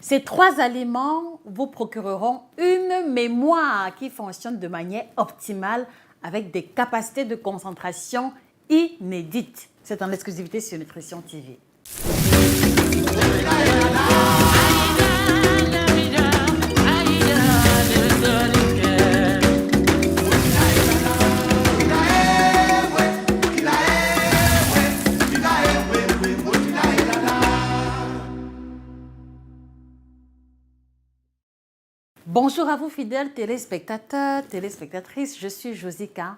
Ces 3 aliments vous procureront une mémoire qui fonctionne de manière optimale avec des capacités de concentration inédites. C'est en exclusivité sur Nutrition TV. Bonjour à vous fidèles téléspectateurs, téléspectatrices, je suis Josica,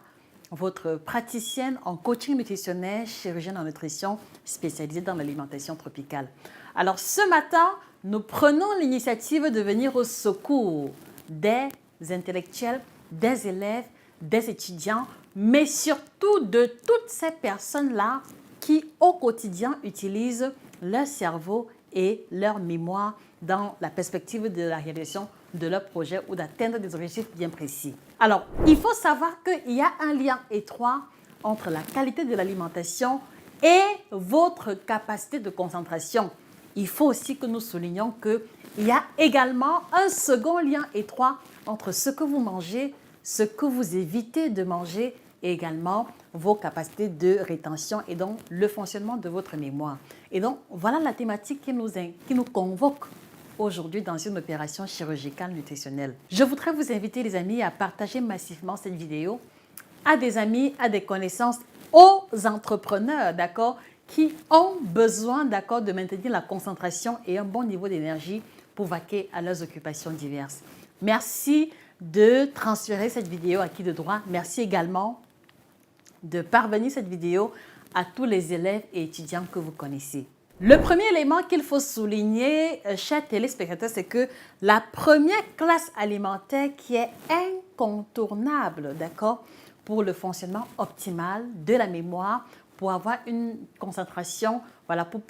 votre praticienne en coaching nutritionnel, chirurgienne en nutrition spécialisée dans l'alimentation tropicale. Alors ce matin, nous prenons l'initiative de venir au secours des intellectuels, des élèves, des étudiants, mais surtout de toutes ces personnes-là qui au quotidien utilisent leur cerveau et leur mémoire dans la perspective de la réalisation de leur projet ou d'atteindre des objectifs bien précis. Alors, il faut savoir qu'il y a un lien étroit entre la qualité de l'alimentation et votre capacité de concentration. Il faut aussi que nous soulignions qu'il y a également un second lien étroit entre ce que vous mangez, ce que vous évitez de manger et également vos capacités de rétention et donc le fonctionnement de votre mémoire. Et donc, voilà la thématique qui nous convoque aujourd'hui dans une opération chirurgicale nutritionnelle. Je voudrais vous inviter, les amis, à partager massivement cette vidéo à des amis, à des connaissances, aux entrepreneurs, d'accord, qui ont besoin, d'accord, de maintenir la concentration et un bon niveau d'énergie pour vaquer à leurs occupations diverses. Merci de transférer cette vidéo à qui de droit. Merci également de parvenir cette vidéo à tous les élèves et étudiants que vous connaissez. Le premier élément qu'il faut souligner, chers téléspectateurs, c'est que la première classe alimentaire qui est incontournable, d'accord, pour le fonctionnement optimal de la mémoire, pour avoir une concentration, voilà, pour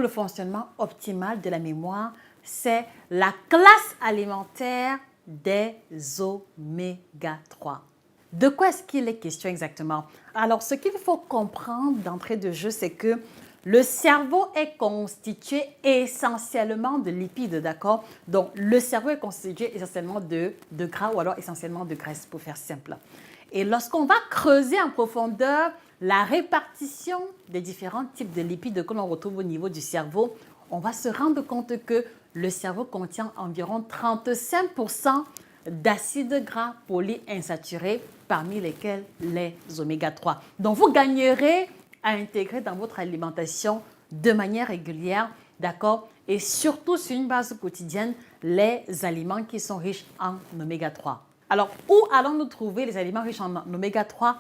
le fonctionnement optimal de la mémoire, c'est la classe alimentaire des oméga 3. De quoi est-ce qu'il est question exactement? Alors, ce qu'il faut comprendre d'entrée de jeu, c'est que le cerveau est constitué essentiellement de lipides, d'accord? Donc, le cerveau est constitué essentiellement de gras ou alors essentiellement de graisse, pour faire simple. Et lorsqu'on va creuser en profondeur la répartition des différents types de lipides que l'on retrouve au niveau du cerveau, on va se rendre compte que le cerveau contient environ 35% d'acides gras polyinsaturés, parmi lesquels les oméga 3. Donc, vous gagnerez à intégrer dans votre alimentation de manière régulière, d'accord? Et surtout sur une base quotidienne, les aliments qui sont riches en oméga 3. Alors, où allons-nous trouver les aliments riches en oméga 3?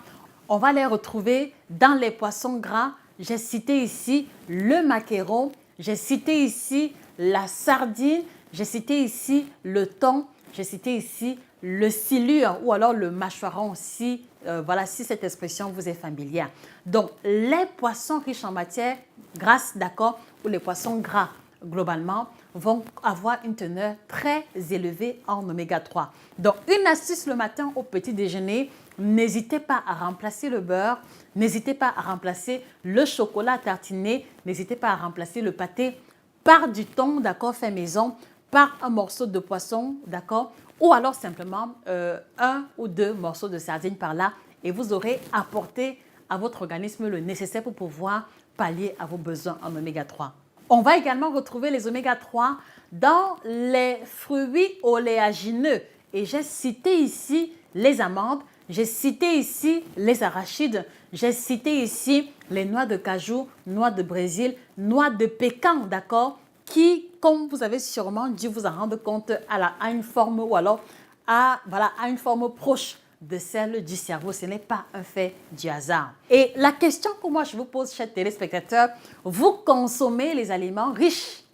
On va les retrouver dans les poissons gras. J'ai cité ici le maquereau, j'ai cité ici la sardine, j'ai cité ici le thon, j'ai cité ici le silure ou alors le mâchoiron aussi, voilà, si cette expression vous est familière. Donc, les poissons riches en matière grasse, d'accord, ou les poissons gras, globalement, vont avoir une teneur très élevée en oméga 3. Donc, une astuce le matin au petit déjeuner, n'hésitez pas à remplacer le beurre, n'hésitez pas à remplacer le chocolat tartiné, n'hésitez pas à remplacer le pâté par du thon, d'accord, fait maison, par un morceau de poisson, d'accord, ou alors simplement 1 ou 2 morceaux de sardines par là et vous aurez apporté à votre organisme le nécessaire pour pouvoir pallier à vos besoins en oméga 3. On va également retrouver les oméga 3 dans les fruits oléagineux et j'ai cité ici les amandes, j'ai cité ici les arachides, j'ai cité ici les noix de cajou, noix de Brésil, noix de pécan, d'accord, qui, comme vous avez sûrement dû vous en rendre compte, a une forme ou alors a une forme proche de celle du cerveau. Ce n'est pas un fait du hasard. Et la question que moi je vous pose, chers téléspectateurs, vous consommez les aliments riches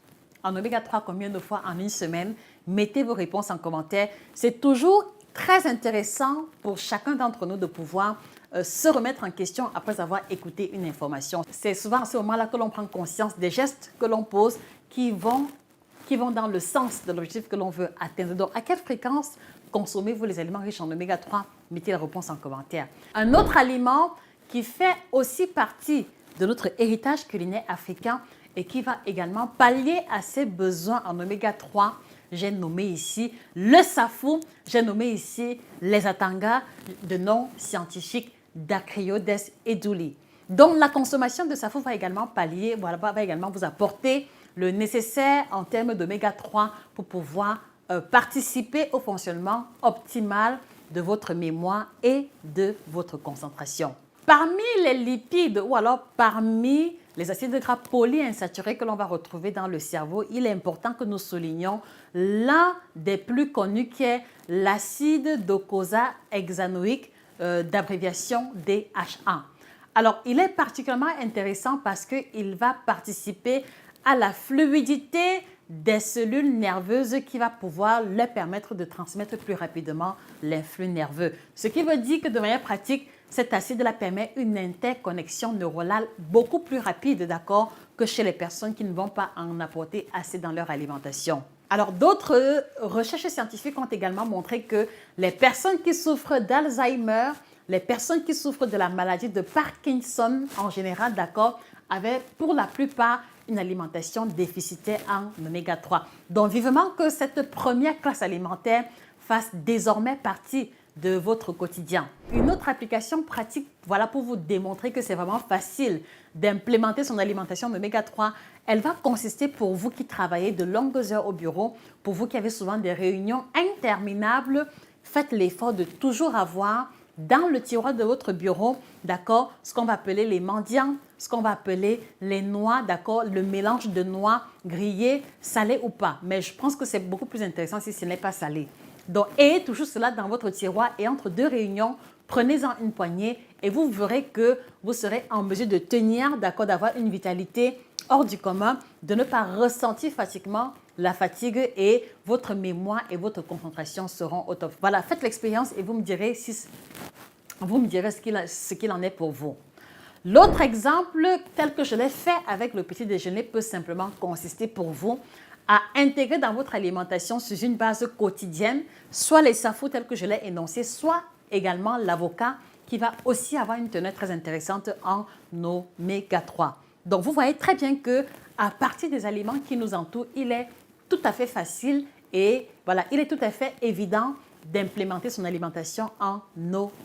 en oméga 3 combien de fois en une semaine? Mettez vos réponses en commentaire. C'est toujours très intéressant pour chacun d'entre nous de pouvoir se remettre en question après avoir écouté une information. C'est souvent à ce moment-là que l'on prend conscience des gestes que l'on pose qui vont dans le sens de l'objectif que l'on veut atteindre. Donc, à quelle fréquence consommez-vous les aliments riches en oméga 3? Mettez la réponse en commentaire. Un autre aliment qui fait aussi partie de notre héritage culinaire africain et qui va également pallier à ces besoins en oméga 3. J'ai nommé ici le SAFU, j'ai nommé ici les Atanga de nom scientifique Dacryodes eduli. Donc la consommation de SAFU va également pallier, voilà, va également vous apporter le nécessaire en termes d'oméga 3 pour pouvoir participer au fonctionnement optimal de votre mémoire et de votre concentration. Parmi les lipides ou alors parmi les acides gras polyinsaturés que l'on va retrouver dans le cerveau, il est important que nous soulignions l'un des plus connus qui est l'acide docosahexaénoïque d'abréviation DHA. Alors, il est particulièrement intéressant parce qu'il va participer à la fluidité des cellules nerveuses qui va pouvoir leur permettre de transmettre plus rapidement l'influx nerveux. Ce qui veut dire que de manière pratique, cet acide-là permet une interconnexion neuronale beaucoup plus rapide, d'accord, que chez les personnes qui ne vont pas en apporter assez dans leur alimentation. Alors, d'autres recherches scientifiques ont également montré que les personnes qui souffrent d'Alzheimer, les personnes qui souffrent de la maladie de Parkinson en général, d'accord, avaient pour la plupart une alimentation déficitaire en oméga 3. Donc, vivement que cette première classe alimentaire fasse désormais partie de votre quotidien. Une autre application pratique, voilà pour vous démontrer que c'est vraiment facile d'implémenter son alimentation en oméga 3. Elle va consister pour vous qui travaillez de longues heures au bureau, pour vous qui avez souvent des réunions interminables, faites l'effort de toujours avoir dans le tiroir de votre bureau, d'accord, ce qu'on va appeler les mendiants, ce qu'on va appeler les noix, d'accord, le mélange de noix grillées, salées ou pas. Mais je pense que c'est beaucoup plus intéressant si ce n'est pas salé. Donc, ayez toujours cela dans votre tiroir et entre deux réunions, prenez-en une poignée et vous verrez que vous serez en mesure de tenir, d'accord, d'avoir une vitalité hors du commun, de ne pas ressentir facilement la fatigue et votre mémoire et votre concentration seront au top. Voilà, faites l'expérience et vous me direz, ce qu'il en est pour vous. L'autre exemple, tel que je l'ai fait avec le petit déjeuner, peut simplement consister pour vous à intégrer dans votre alimentation sur une base quotidienne, soit les SAFU tels que je l'ai énoncé, soit également l'avocat qui va aussi avoir une teneur très intéressante en oméga 3. Donc, vous voyez très bien que à partir des aliments qui nous entourent, il est tout à fait facile et voilà, il est tout à fait évident d'implémenter son alimentation en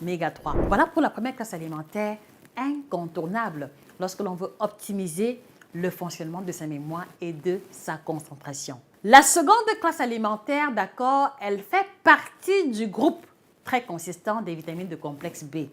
oméga 3. Voilà pour la première classe alimentaire incontournable lorsque l'on veut optimiser le fonctionnement de sa mémoire et de sa concentration. La seconde classe alimentaire, d'accord, elle fait partie du groupe très consistant des vitamines de complexe B.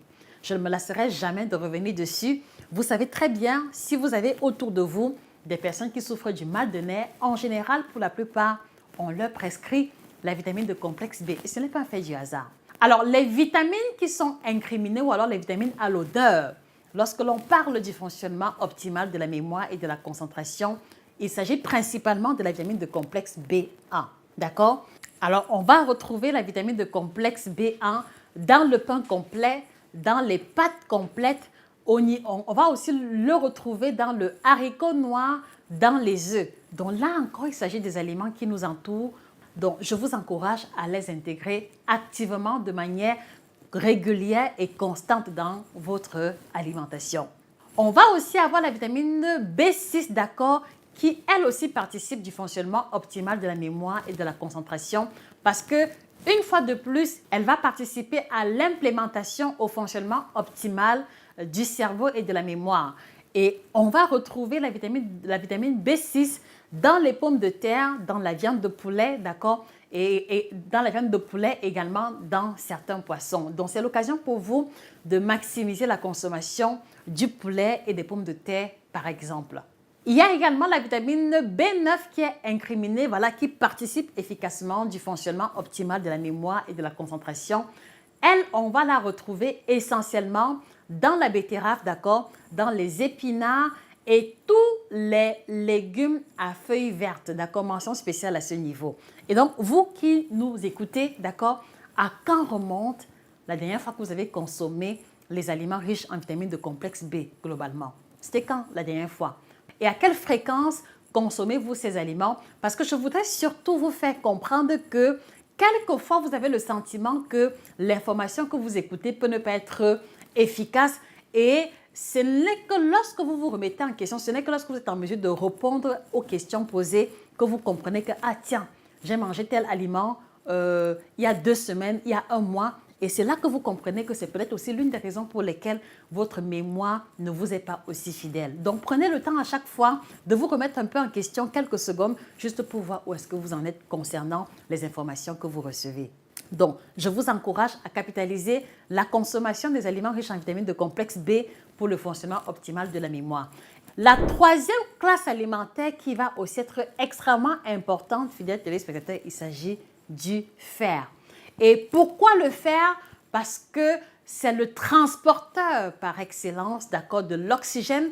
Je ne me lasserai jamais de revenir dessus. Vous savez très bien, si vous avez autour de vous des personnes qui souffrent du mal de nerfs, en général, pour la plupart, on leur prescrit la vitamine de complexe B. Et ce n'est pas un fait du hasard. Alors, les vitamines qui sont incriminées ou alors les vitamines à l'odeur, lorsque l'on parle du fonctionnement optimal de la mémoire et de la concentration, il s'agit principalement de la vitamine de complexe B1. D'accord? Alors, on va retrouver la vitamine de complexe B1 dans le pain complet, dans les pâtes complètes. On va aussi le retrouver dans le haricot noir, dans les œufs. Donc là encore, il s'agit des aliments qui nous entourent. Donc, je vous encourage à les intégrer activement de manière régulière et constante dans votre alimentation. On va aussi avoir la vitamine B6, d'accord, qui elle aussi participe du fonctionnement optimal de la mémoire et de la concentration parce que une fois de plus, elle va participer à l'implémentation au fonctionnement optimal du cerveau et de la mémoire. Et on va retrouver la vitamine B6 dans les pommes de terre, dans la viande de poulet, d'accord, et dans la viande de poulet également dans certains poissons. Donc, c'est l'occasion pour vous de maximiser la consommation du poulet et des pommes de terre, par exemple. Il y a également la vitamine B9 qui est incriminée, voilà, qui participe efficacement du fonctionnement optimal de la mémoire et de la concentration. Elle, on va la retrouver essentiellement dans la betterave, d'accord, dans les épinards et tous les légumes à feuilles vertes, d'accord, mention spéciale à ce niveau. Et donc, vous qui nous écoutez, d'accord, à quand remonte la dernière fois que vous avez consommé les aliments riches en vitamines de complexe B globalement? C'était quand la dernière fois? Et à quelle fréquence consommez-vous ces aliments? Parce que je voudrais surtout vous faire comprendre que quelquefois, vous avez le sentiment que l'information que vous écoutez peut ne pas être efficace et ce n'est que lorsque vous vous remettez en question, ce n'est que lorsque vous êtes en mesure de répondre aux questions posées que vous comprenez que, ah tiens, j'ai mangé tel aliment il y a 2 semaines, il y a 1 mois. Et c'est là que vous comprenez que c'est peut-être aussi l'une des raisons pour lesquelles votre mémoire ne vous est pas aussi fidèle. Donc, prenez le temps à chaque fois de vous remettre un peu en question quelques secondes juste pour voir où est-ce que vous en êtes concernant les informations que vous recevez. Donc, je vous encourage à capitaliser la consommation des aliments riches en vitamines de complexe B pour le fonctionnement optimal de la mémoire. La troisième classe alimentaire qui va aussi être extrêmement importante, fidèles téléspectateurs, il s'agit du fer. Et pourquoi le fer? Parce que c'est le transporteur par excellence, d'accord, de l'oxygène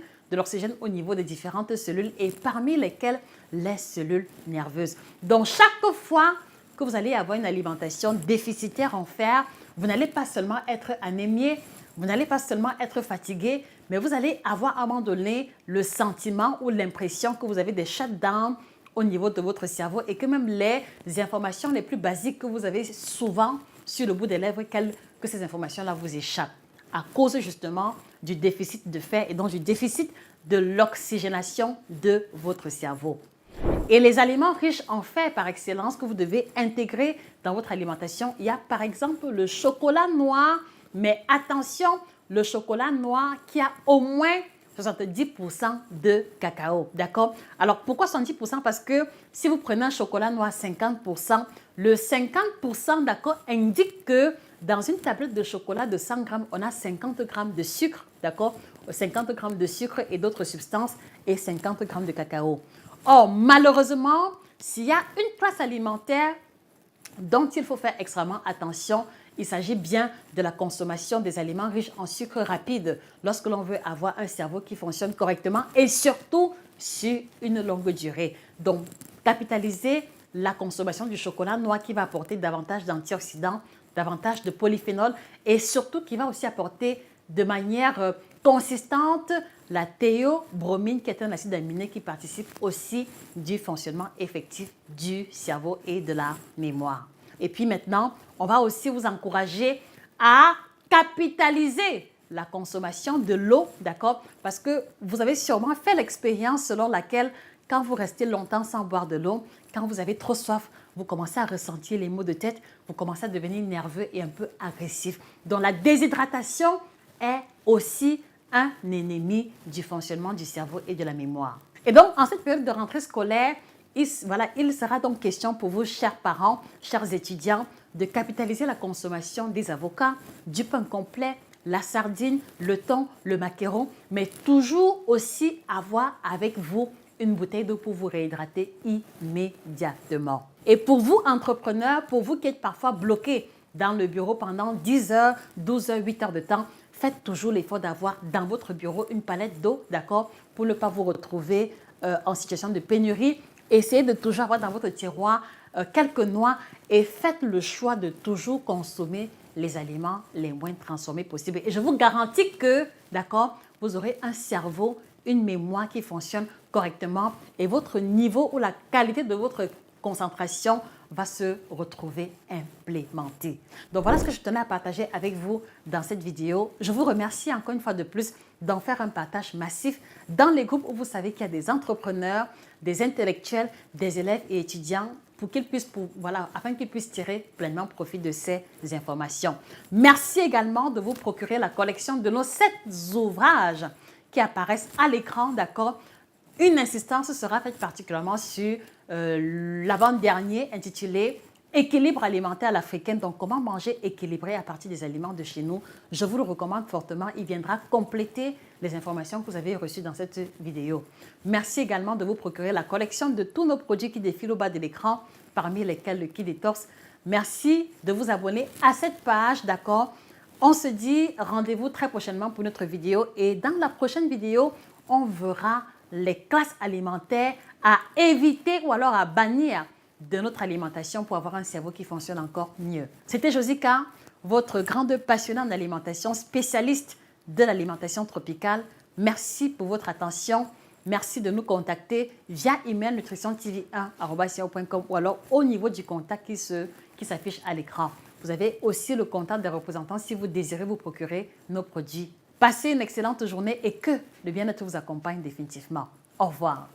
au niveau des différentes cellules et parmi lesquelles les cellules nerveuses. Donc, chaque fois que vous allez avoir une alimentation déficitaire en fer, vous n'allez pas seulement être anémié, vous n'allez pas seulement être fatigué, mais vous allez avoir à un moment donné le sentiment ou l'impression que vous avez des shutdowns au niveau de votre cerveau et que même les informations les plus basiques que vous avez souvent sur le bout des lèvres, que ces informations-là vous échappent à cause justement du déficit de fer et donc du déficit de l'oxygénation de votre cerveau. Et les aliments riches en fer par excellence que vous devez intégrer dans votre alimentation, il y a par exemple le chocolat noir, mais attention, le chocolat noir qui a au moins 70% de cacao, d'accord? Alors, pourquoi 70%? Parce que si vous prenez un chocolat noir 50%, le 50%, d'accord, indique que dans une tablette de chocolat de 100 grammes, on a 50 grammes de sucre, d'accord? 50 grammes de sucre et d'autres substances et 50 grammes de cacao. Or, malheureusement, s'il y a une classe alimentaire dont il faut faire extrêmement attention, il s'agit bien de la consommation des aliments riches en sucre rapide lorsque l'on veut avoir un cerveau qui fonctionne correctement et surtout sur une longue durée. Donc, capitalisez la consommation du chocolat noir qui va apporter davantage d'antioxydants, davantage de polyphénol et surtout qui va aussi apporter de manière consistante la théobromine qui est un acide aminé qui participe aussi du fonctionnement effectif du cerveau et de la mémoire. Et puis maintenant, on va aussi vous encourager à capitaliser la consommation de l'eau, d'accord? Parce que vous avez sûrement fait l'expérience selon laquelle quand vous restez longtemps sans boire de l'eau, quand vous avez trop soif, vous commencez à ressentir les maux de tête, vous commencez à devenir nerveux et un peu agressif. Donc la déshydratation est aussi un ennemi du fonctionnement du cerveau et de la mémoire. Et donc, en cette période de rentrée scolaire, il sera donc question pour vous, chers parents, chers étudiants, de capitaliser la consommation des avocats, du pain complet, la sardine, le thon, le maquereau, mais toujours aussi avoir avec vous une bouteille d'eau pour vous réhydrater immédiatement. Et pour vous, entrepreneurs, pour vous qui êtes parfois bloqués dans le bureau pendant 10 heures, 12 heures, 8 heures de temps, faites toujours l'effort d'avoir dans votre bureau une palette d'eau, d'accord, pour ne pas vous retrouver en situation de pénurie. Essayez de toujours avoir dans votre tiroir quelques noix et faites le choix de toujours consommer les aliments les moins transformés possibles. Et je vous garantis que, d'accord, vous aurez un cerveau, une mémoire qui fonctionne correctement et votre niveau ou la qualité de votre concentration va se retrouver implémenté. Donc voilà ce que je tenais à partager avec vous dans cette vidéo. Je vous remercie encore une fois de plus d'en faire un partage massif dans les groupes où vous savez qu'il y a des entrepreneurs, des intellectuels, des élèves et étudiants pour qu'ils puissent, afin qu'ils puissent tirer pleinement profit de ces informations. Merci également de vous procurer la collection de nos 7 ouvrages qui apparaissent à l'écran, d'accord? Une insistance sera faite particulièrement sur l'avant-dernier intitulé « Équilibre alimentaire à l'africaine », donc comment manger équilibré à partir des aliments de chez nous. Je vous le recommande fortement, il viendra compléter les informations que vous avez reçues dans cette vidéo. Merci également de vous procurer la collection de tous nos produits qui défilent au bas de l'écran, parmi lesquels le Kit Detox. Merci de vous abonner à cette page, d'accord? On se dit rendez-vous très prochainement pour notre vidéo et dans la prochaine vidéo, on verra les classes alimentaires à éviter ou alors à bannir de notre alimentation pour avoir un cerveau qui fonctionne encore mieux. C'était Josika, votre grande passionnée en alimentation, spécialiste de l'alimentation tropicale. Merci pour votre attention. Merci de nous contacter via email nutritiontv1@yahoo.com ou alors au niveau du contact qui s'affiche à l'écran. Vous avez aussi le contact des représentants si vous désirez vous procurer nos produits Passez une excellente journée et que le bien-être vous accompagne définitivement. Au revoir.